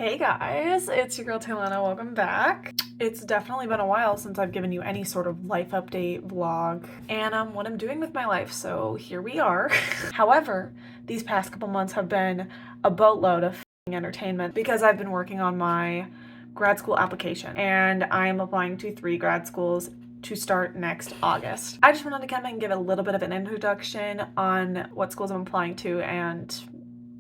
Hey guys, it's your girl Talana. Welcome back. It's definitely been a while since I've given you any sort of life update vlog and what I'm doing with my life, so here we are. However, these past couple months have been a boatload of entertainment because I've been working on my grad school application and I'm applying to 3 grad schools to start next August. I just wanted to come and give a little bit of an introduction on what schools I'm applying to and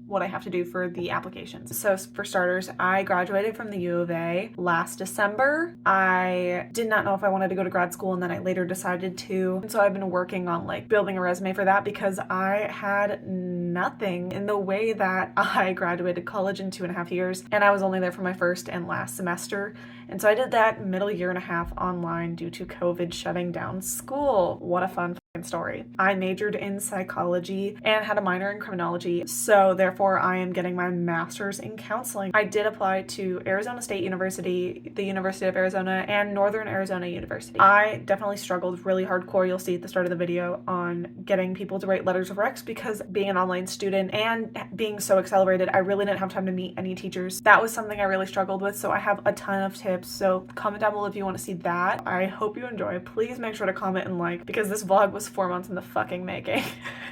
what I have to do for the applications. So for starters, I graduated from the U of A last December. I did not know if I wanted to go to grad school, and then I later decided to. And so I've been working on building a resume for that because I had nothing in the way that I graduated college in 2.5 years, and I was only there for my first and last semester. And so I did that middle year and a half online due to COVID shutting down school. What a fun story. I majored in psychology and had a minor in criminology, so therefore I am getting my master's in counseling. I did apply to Arizona State University, the University of Arizona, and Northern Arizona University. I definitely struggled really hardcore, you'll see at the start of the video, on getting people to write letters of recs because being an online student and being so accelerated, I really didn't have time to meet any teachers. That was something I really struggled with, so I have a ton of tips, so comment down below if you want to see that. I hope you enjoy. Please make sure to comment and like, because this vlog was 4 months in the fucking making.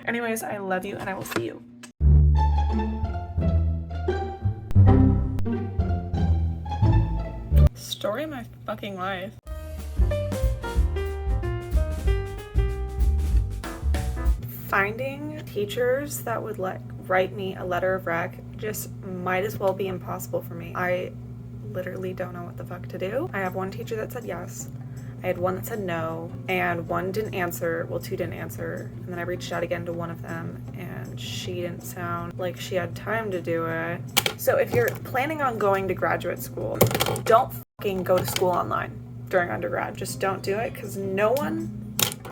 Anyways, I love you and I will see you. Story of my fucking life. Finding teachers that would write me a letter of rec just might as well be impossible for me. I literally don't know what the fuck to do. I have one teacher that said yes. I had one that said no, and one didn't answer, well, 2 didn't answer, and then I reached out again to one of them, and she didn't sound like she had time to do it. So if you're planning on going to graduate school, don't fucking go to school online during undergrad. Just don't do it, because no one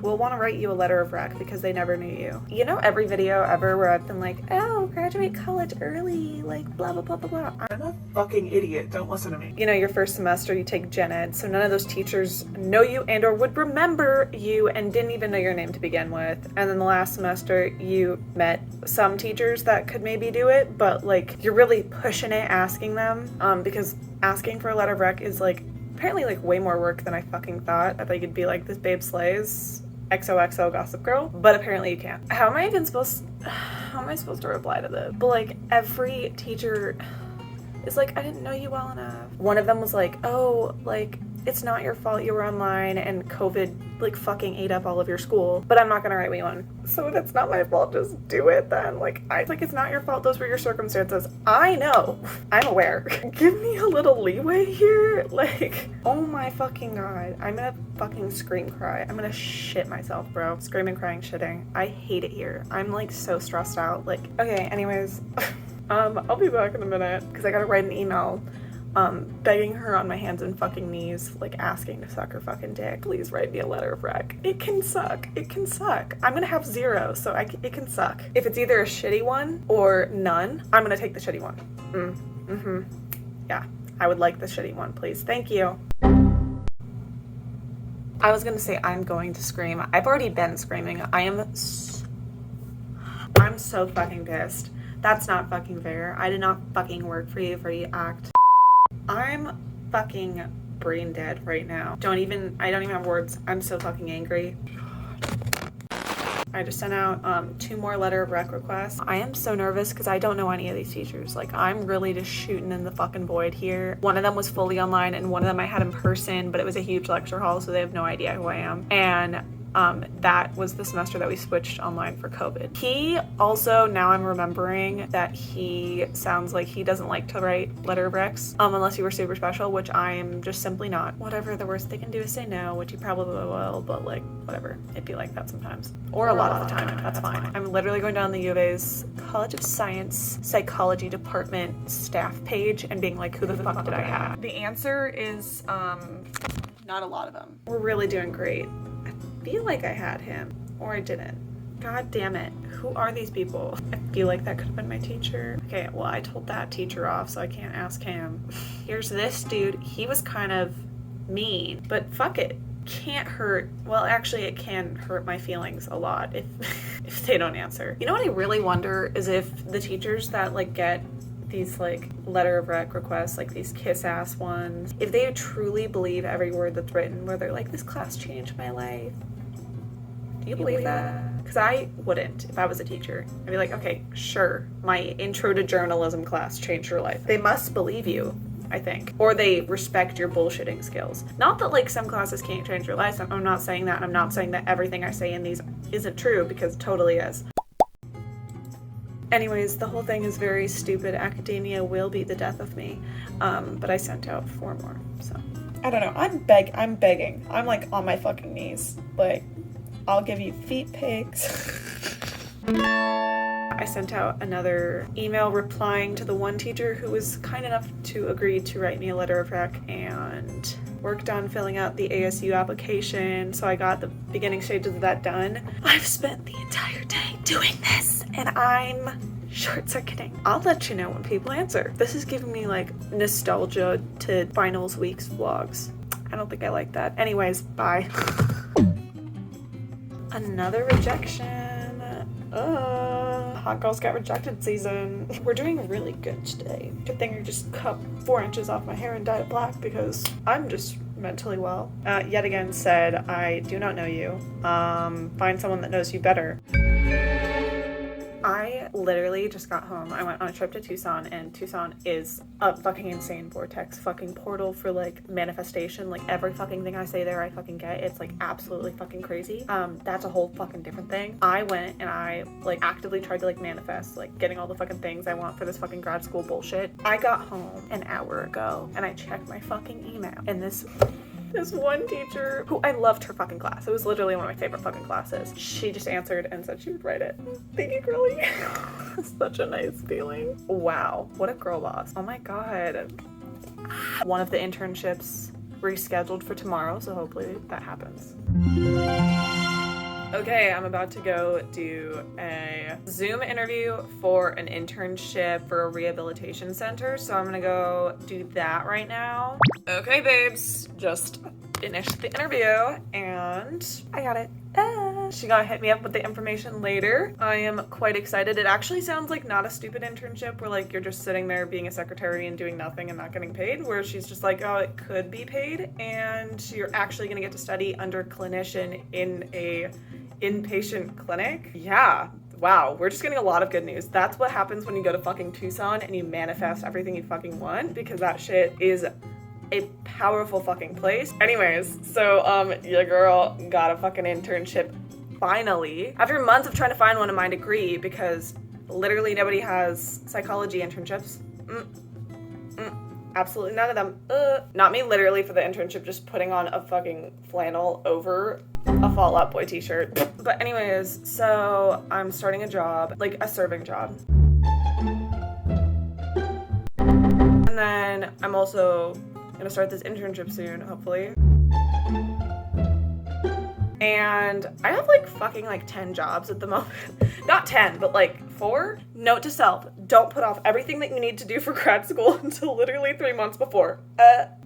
will want to write you a letter of rec because they never knew you. You know, every video ever where I've been like, oh, graduate college early, like blah, blah, blah, blah, blah. I'm a fucking idiot. Don't listen to me. You know, your first semester, you take gen ed, so none of those teachers know you and or would remember you and didn't even know your name to begin with. And then the last semester, you met some teachers that could maybe do it, but you're really pushing it, asking them, because asking for a letter of rec is apparently way more work than I fucking thought. I thought you'd be like, this babe slays, xoxo gossip girl, but apparently you can't. How am I supposed to reply to this? But every teacher is I didn't know you well enough. One of them was oh, it's not your fault you were online and COVID fucking ate up all of your school, but I'm not gonna write me one. So if it's not my fault, just do it then. It's not your fault, those were your circumstances. I know, I'm aware. Give me a little leeway here. Oh my fucking god, I'm gonna fucking scream cry. I'm gonna shit myself, bro. Screaming, crying, shitting. I hate it here. I'm so stressed out. Okay, anyways, I'll be back in a minute because I gotta write an email begging her on my hands and fucking knees, asking to suck her fucking dick. Please write me a letter of rec. It can suck. It can suck. I'm gonna have 0, so it can suck. If it's either a shitty one or none, I'm gonna take the shitty one. Yeah, I would like the shitty one, please. Thank you. I was gonna say I'm going to scream. I've already been screaming. I'm so fucking pissed. That's not fucking fair. I did not fucking work for you act. I'm fucking brain dead right now. I don't even have words. I'm so fucking angry. I just sent out 2 more letter of rec requests. I am so nervous because I don't know any of these teachers. I'm really just shooting in the fucking void here. One of them was fully online and one of them I had in person, but it was a huge lecture hall, so they have no idea who I am. And that was the semester that we switched online for COVID. He also, now I'm remembering that he sounds like he doesn't like to write letter of recs, unless you were super special, which I am just simply not. Whatever, the worst they can do is say no, which he probably will, but whatever. It'd be like that sometimes. Or a lot of the time, that's fine. I'm literally going down the U of A's College of Science Psychology Department staff page and being who the fuck did I have? The answer is, not a lot of them. We're really doing great. I feel like I had him, or I didn't. God damn it. Who are these people? I feel like that could have been my teacher. Okay, well, I told that teacher off, so I can't ask him. Here's this dude. He was kind of mean, but fuck it. Can't hurt. Well, actually, it can hurt my feelings a lot if they don't answer. You know what I really wonder is if the teachers that get these like letter of rec requests, like these kiss-ass ones, if they truly believe every word that's written, where they're like, this class changed my life, do you believe that? Because I wouldn't if I was a teacher. I'd be like, okay, sure, my intro to journalism class changed your life. They must believe you, I think. Or they respect your bullshitting skills. Not that like some classes can't change your life. I'm not saying that. I'm not saying that everything I say in these isn't true, because it totally is. Anyways, the whole thing is very stupid. Academia will be the death of me. But I sent out 4 more, so. I don't know. I'm begging. I'm like on my fucking knees. Like, I'll give you feet pics. I sent out another email replying to the one teacher who was kind enough to agree to write me a letter of rec, and worked on filling out the ASU application, so I got the beginning stages of that done. I've spent the entire day doing this, and I'm short-circuiting. I'll let you know when people answer. This is giving me like nostalgia to finals week's vlogs. I don't think I like that. Anyways, bye. Another rejection. Hot girls get rejected season. We're doing really good today. Good thing I just cut 4 inches off my hair and dyed it black, because I'm just mentally well. Yet again said, I do not know you. Find someone that knows you better. I literally just got home. I went on a trip to Tucson, and Tucson is a fucking insane vortex, fucking portal for like manifestation. Like every fucking thing I say there, I fucking get. It's like absolutely fucking crazy. That's a whole fucking different thing. I went and I like actively tried to like manifest, like getting all the fucking things I want for this fucking grad school bullshit. I got home an hour ago and I checked my fucking email, and this one teacher, who I loved her fucking class. It was literally one of my favorite fucking classes. She just answered and said she would write it. Thank you, girlie. Such a nice feeling. Wow, what a girl boss. Oh my god. One of the internships rescheduled for tomorrow, so hopefully that happens. Okay, I'm about to go do a Zoom interview for an internship for a rehabilitation center, so I'm gonna go do that right now. Okay, babes, just finished the interview and I got it. She gonna hit me up with the information later. I am quite excited. It actually sounds like not a stupid internship where like you're just sitting there being a secretary and doing nothing and not getting paid, where she's just like, oh, it could be paid and you're actually gonna get to study under clinician in a inpatient clinic. Yeah. Wow, we're just getting a lot of good news. That's what happens when you go to fucking Tucson and you manifest everything you fucking want, because that shit is a powerful fucking place. Anyways, so your girl got a fucking internship finally. After months of trying to find one in my degree, because literally nobody has psychology internships. Absolutely none of them. Not me literally for the internship, just putting on a fucking flannel over a Fall Out Boy t-shirt. But anyways, so I'm starting a job, like a serving job. And then I'm also gonna start this internship soon, hopefully. And I have like fucking like 10 jobs at the moment. Not 10, but like 4. Note to self, don't put off everything that you need to do for grad school until literally 3 months before.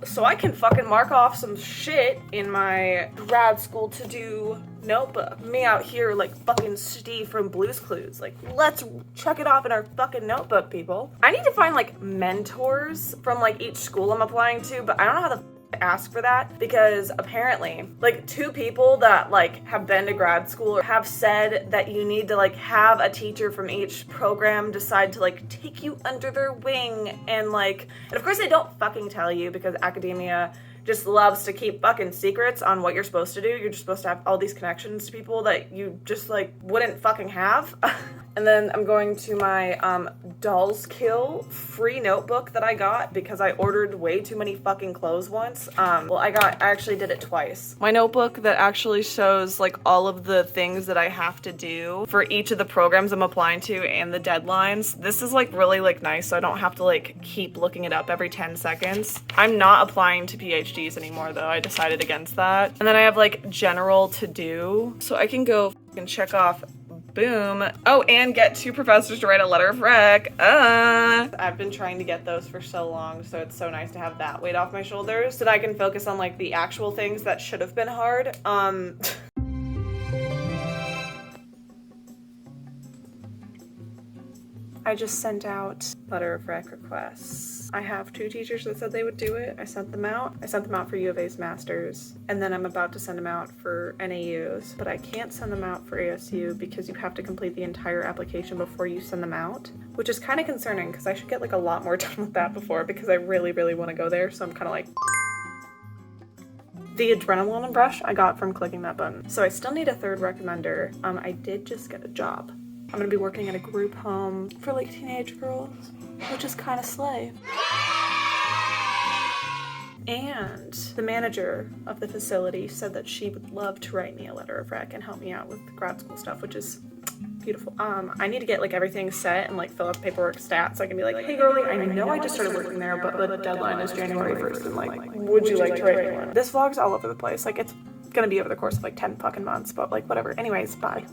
So I can fucking mark off some shit in my grad school to do notebook. Me out here like fucking Steve from Blue's Clues. Like, let's check it off in our fucking notebook, people. I need to find like mentors from like each school I'm applying to, but I don't know how to ask for that, because apparently like 2 people that like have been to grad school have said that you need to like have a teacher from each program decide to like take you under their wing, and of course they don't fucking tell you, because academia just loves to keep fucking secrets on what you're supposed to do. You're just supposed to have all these connections to people that you just like wouldn't fucking have. And then I'm going to my Dolls Kill free notebook that I got because I ordered way too many fucking clothes once. Well, I actually did it twice. My notebook that actually shows like all of the things that I have to do for each of the programs I'm applying to and the deadlines. This is like really like nice, so I don't have to like keep looking it up every 10 seconds. I'm not applying to PhDs anymore though. I decided against that. And then I have like general to do, so I can go and check off. Boom. Oh, and get 2 professors to write a letter of rec. I've been trying to get those for so long, so it's so nice to have that weight off my shoulders so that I can focus on like the actual things that should have been hard. I just sent out letter of rec requests. I have 2 teachers that said they would do it. I sent them out. I sent them out for U of A's masters, and then I'm about to send them out for NAUs, but I can't send them out for ASU because you have to complete the entire application before you send them out, which is kind of concerning because I should get like a lot more done with that before, because I really, really want to go there. So I'm kind of like, the adrenaline rush I got from clicking that button. So I still need a 3rd recommender. I did just get a job. I'm gonna be working at a group home for like teenage girls, which is kind of slay. And the manager of the facility said that she would love to write me a letter of rec and help me out with grad school stuff, which is beautiful. I need to get like everything set and like fill out the paperwork stats so I can be like, hey girlie, I know I just started working there, but the deadline is January 1st, and like, would you like to write me one? This vlog's all over the place. Like, it's gonna be over the course of like 10 fucking months, but like whatever. Anyways, bye.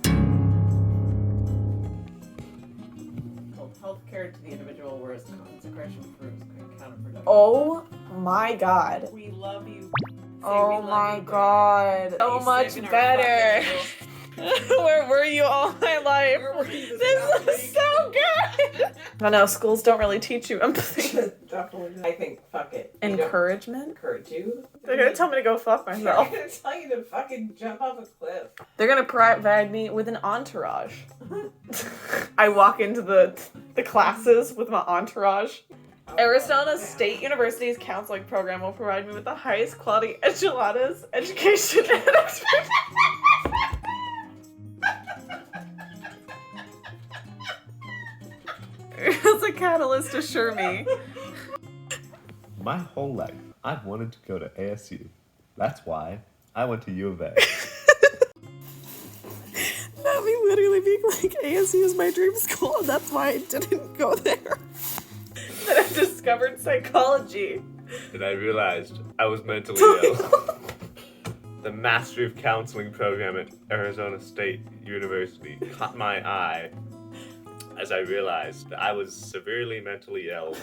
Healthcare to the individual, whereas consecration proves counterproductive. Oh my god. We love you. Oh my god. So much better. Where were you all my life? This is so good. I know, schools don't really teach you empathy. I think, fuck it. Encouragement? Encourage you? They're gonna tell me to go fuck myself. They're gonna tell you to fucking jump off a cliff. They're gonna provide me with an entourage. I walk into the classes with my entourage. Arizona State University's counseling program will provide me with the highest quality enchiladas, education, and expertise. As a catalyst, assure me. My whole life, I've wanted to go to ASU. That's why I went to U of A. Not me literally being like, ASU is my dream school, and that's why I didn't go there. Then I discovered psychology. And I realized I was mentally ill. The Mastery of Counseling program at Arizona State University caught my eye as I realized that I was severely mentally ill.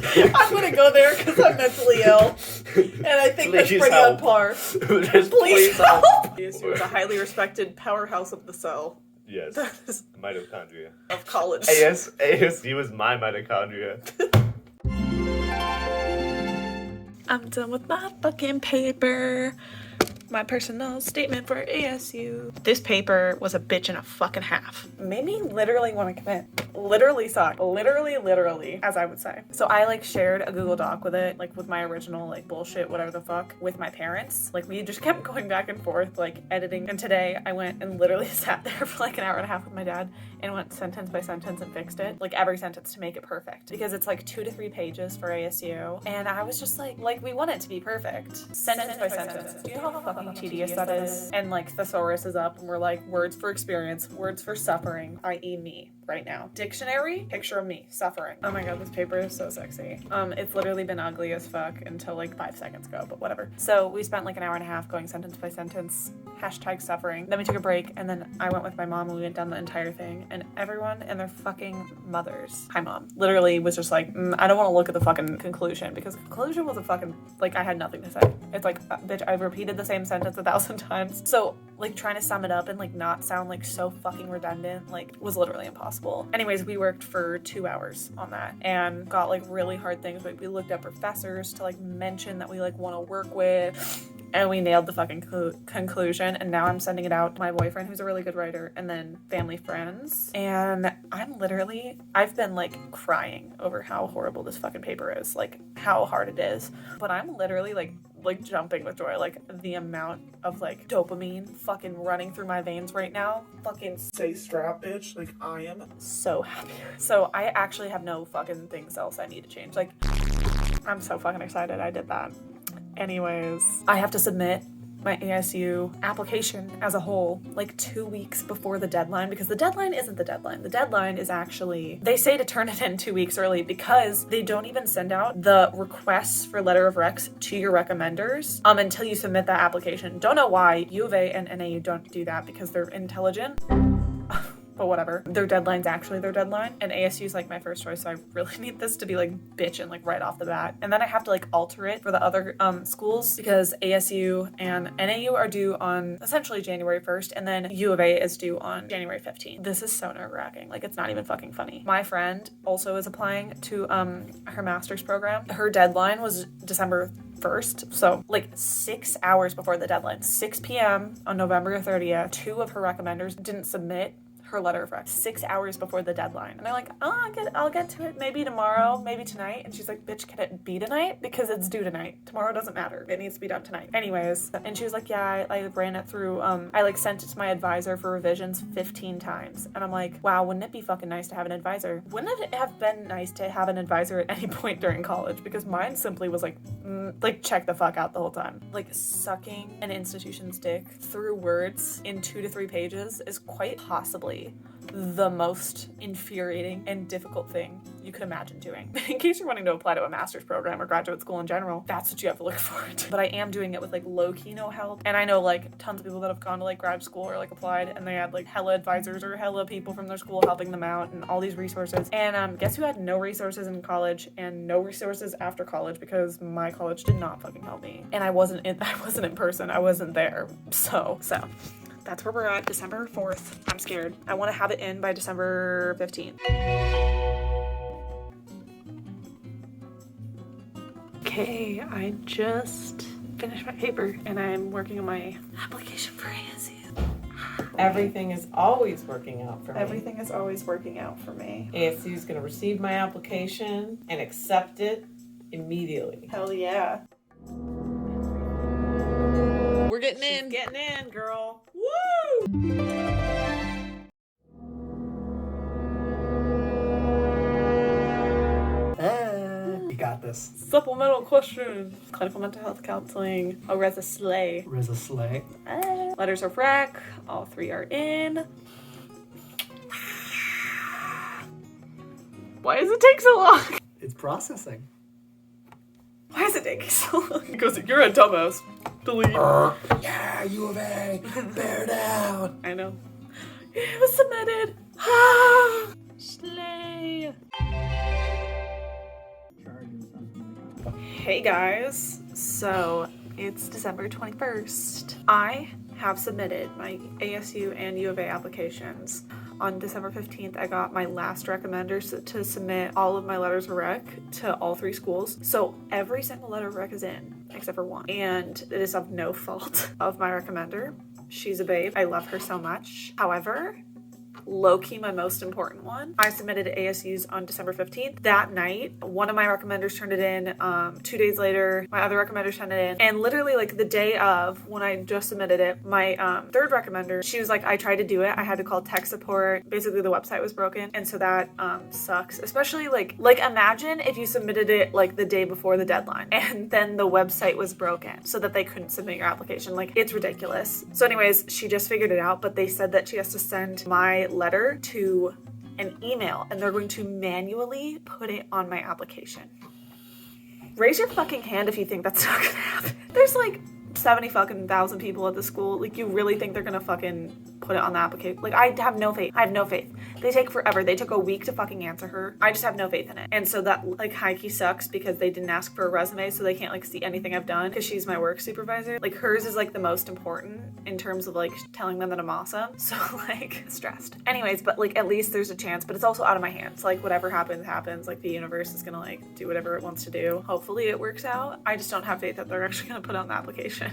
I'm gonna go there because I'm mentally ill, and I think that's pretty on par. Please help! ASU is a highly respected powerhouse of the cell. Yes, That is mitochondria. of college. ASU is my mitochondria. I'm done with my fucking paper. My personal statement for ASU. This paper was a bitch and a fucking half. Made me literally want to commit. Literally sucked. Literally, as I would say. So I like shared a Google Doc with it, like with my original like bullshit, whatever the fuck, with my parents. Like we just kept going back and forth, like editing. And today I went and literally sat there for like an hour and a half with my dad and went sentence by sentence and fixed it. Like every sentence to make it perfect. Because it's like 2 to 3 pages for ASU. And I was just like we want it to be perfect. Sentence by sentence. Do you know how fucking tedious that is? And like thesaurus is up and we're like words for experience, words for suffering, i.e. me right now. Dictionary, picture of me suffering. Oh my god, this paper is so sexy. It's literally been ugly as fuck until like 5 seconds ago, but whatever. So we spent like an hour and a half going sentence by sentence, hashtag suffering. Then we took a break and then I went with my mom and we went down the entire thing, and everyone and their fucking mothers, hi mom, literally was just like, I don't want to look at the fucking conclusion, because conclusion was a fucking, like I had nothing to say. It's like, bitch, I've repeated the same sentence 1,000 times. So like trying to sum it up and like not sound like so fucking redundant, like was literally impossible. Anyways, we worked for 2 hours on that and got like really hard things. Like we looked up professors to like mention that we like want to work with, and we nailed the fucking conclusion. And now I'm sending it out to my boyfriend, who's a really good writer, and then family friends. And I've been like crying over how horrible this fucking paper is, like how hard it is. But I'm literally like jumping with joy. Like the amount of like dopamine fucking running through my veins right now. Fucking stay strapped, bitch. Like I am so happy. So I actually have no fucking things else I need to change. Like I'm so fucking excited I did that. Anyways, I have to submit my ASU application as a whole like 2 weeks before the deadline, because the deadline isn't the deadline. The deadline is actually, they say to turn it in 2 weeks early because they don't even send out the requests for letter of recs to your recommenders until you submit that application. Don't know why U of A and NAU don't do that, because they're intelligent. but whatever. Their deadline's actually their deadline, and ASU is like my first choice, so I really need this to be like bitchin' like right off the bat. And then I have to like alter it for the other schools because ASU and NAU are due on essentially January 1st, and then U of A is due on January 15th. This is so nerve-wracking. Like, it's not even fucking funny. My friend also is applying to her master's program. Her deadline was December 1st, so like 6 hours before the deadline, 6 p.m. on November 30th, 2 of her recommenders didn't submit her letter of rec 6 hours before the deadline. And they're like, oh, I'll get to it maybe tomorrow, maybe tonight. And she's like, bitch, can it be tonight? Because it's due tonight. Tomorrow doesn't matter. It needs to be done tonight. Anyways, and she was like, yeah, I ran it through, I like sent it to my advisor for revisions 15 times. And I'm like, wow, wouldn't it be fucking nice to have an advisor? Wouldn't it have been nice to have an advisor at any point during college? Because mine simply was like check the fuck out the whole time. Like, sucking an institution's dick through words in 2 to 3 pages is quite possibly the most infuriating and difficult thing you could imagine doing. In case you're wanting to apply to a master's program or graduate school in general, that's what you have to look forward to. But I am doing it with like low-key no help. And I know like tons of people that have gone to like grad school or like applied, and they had like hella advisors or hella people from their school helping them out and all these resources. And guess who had no resources in college and no resources after college, because my college did not fucking help me. And I wasn't in person. I wasn't there. So that's where we're at, December 4th. I'm scared. I want to have it in by December 15th. Okay, I just finished my paper and I'm working on my application for ASU. Everything is always working out for me. Everything is always working out for me. ASU is going to receive my application and accept it immediately. Hell yeah. We're getting She's in. getting in, girl. Woo! You got this. Supplemental question. Clinical mental health counseling. Oh, Reza Slay. Riza Slay. Letters of rec. All 3 are in. Why does it take so long? It's processing. Why is it taking so long? Because you're a dumbass. Delete. Yeah, U of A. Bear down. I know. It was submitted. Ah, slay. Hey guys. So it's December 21st. I have submitted my ASU and U of A applications. On December 15th, I got my last recommenders to submit all of my letters of rec to all 3 schools. So every single letter of rec is in, except for 1. And it is of no fault of my recommender. She's a babe. I love her so much. However, low-key my most important one, I submitted ASU's on December 15th. That night, one of my recommenders turned it in. 2 days later, my other recommender turned it in. And literally like the day of when I just submitted it, my third recommender, she was like, I tried to do it. I had to call tech support. Basically the website was broken. And so that sucks. Especially like imagine if you submitted it like the day before the deadline and then the website was broken so that they couldn't submit your application. Like, it's ridiculous. So anyways, she just figured it out, but they said that she has to send my letter to an email and they're going to manually put it on my application. Raise your fucking hand if you think that's not gonna happen. There's like 70 fucking thousand people at the school. Like, you really think they're gonna fucking put it on the application? Like, I have no faith. I have no faith. They take forever. They took a week to fucking answer her. I just have no faith in it. And so that like high-key sucks because they didn't ask for a resume, so they can't like see anything I've done because she's my work supervisor. Like, hers is like the most important in terms of like telling them that I'm awesome. So like, stressed. Anyways, but like at least there's a chance, but it's also out of my hands. Like, whatever happens, happens. Like, the universe is gonna like do whatever it wants to do. Hopefully it works out. I just don't have faith that they're actually gonna put it on the application.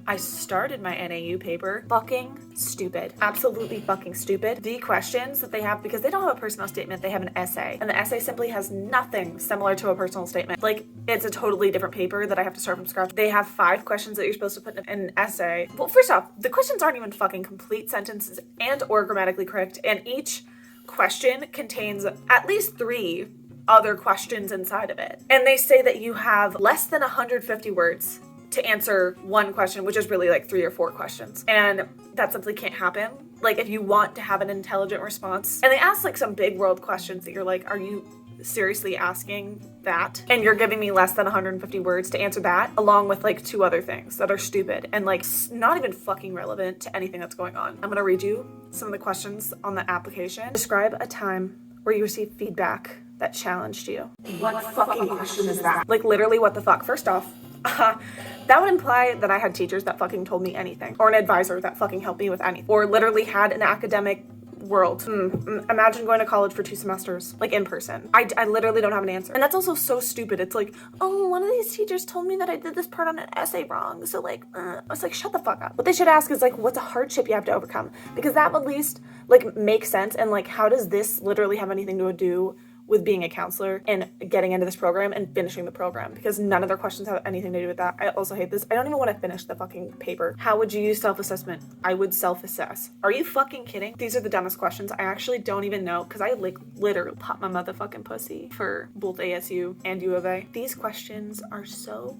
I started my NAU paper. Fucking stupid. Absolutely fucking stupid. The questions that they have, because they don't have a personal statement, they have an essay. And the essay simply has nothing similar to a personal statement. Like, it's a totally different paper that I have to start from scratch. They have 5 questions that you're supposed to put in an essay. Well, first off, the questions aren't even fucking complete sentences and or grammatically correct. And each question contains at least 3 other questions inside of it. And they say that you have less than 150 words to answer one question, which is really like 3 or 4 questions. And that simply can't happen. Like, if you want to have an intelligent response, and they ask like some big world questions that you're like, are you seriously asking that, and you're giving me less than 150 words to answer that, along with like 2 other things that are stupid and like not even fucking relevant to anything that's going on. I'm gonna read you some of the questions on the application. Describe a time where you received feedback that challenged you. What fucking question is that? Like literally, what the fuck? First off, that would imply that I had teachers that fucking told me anything, or an advisor that fucking helped me with anything, or literally had an academic world. Imagine going to college for 2 semesters, like in person. I literally don't have an answer. And that's also so stupid. It's like, oh, one of these teachers told me that I did this part on an essay wrong. So like, I was like, shut the fuck up. What they should ask is like, what's a hardship you have to overcome? Because that would at least like make sense. And like, how does this literally have anything to do with being a counselor and getting into this program and finishing the program? Because none of their questions have anything to do with that. I also hate this. I don't even want to finish the fucking paper. How would you use self-assessment? I would self-assess. Are you fucking kidding? These are the dumbest questions. I actually don't even know, because I like literally popped my motherfucking pussy for both ASU and U of A. These questions are so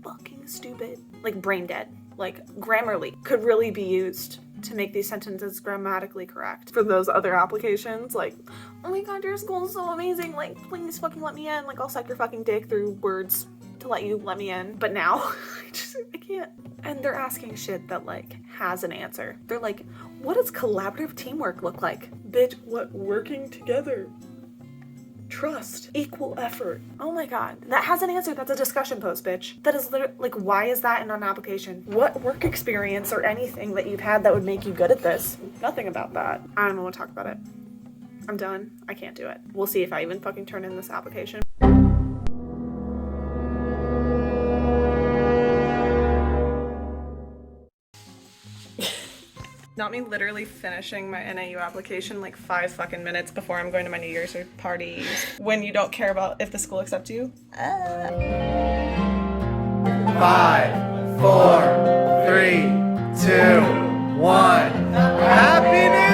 fucking stupid. Like brain dead. Like Grammarly could really be used to make these sentences grammatically correct for those other applications. Like, oh my god, your school is so amazing, like please fucking let me in, like I'll suck your fucking dick through words to let me in. But now I can't. And they're asking shit that like has an answer. They're like, what does collaborative teamwork look like? Bitch, what? Working together, trust, equal effort. Oh my god, that has an answer. That's a discussion post, bitch. That is literally like, why is that in an application? What work experience or anything that you've had that would make you good at this? Nothing about that. I don't want to talk about it. I'm done. I can't do it. We'll see if I even fucking turn in this application. Not me literally finishing my NAU application like 5 fucking minutes before I'm going to my New Year's party when you don't care about if the school accepts you. 5, 4, 3, 2, 1. Happy New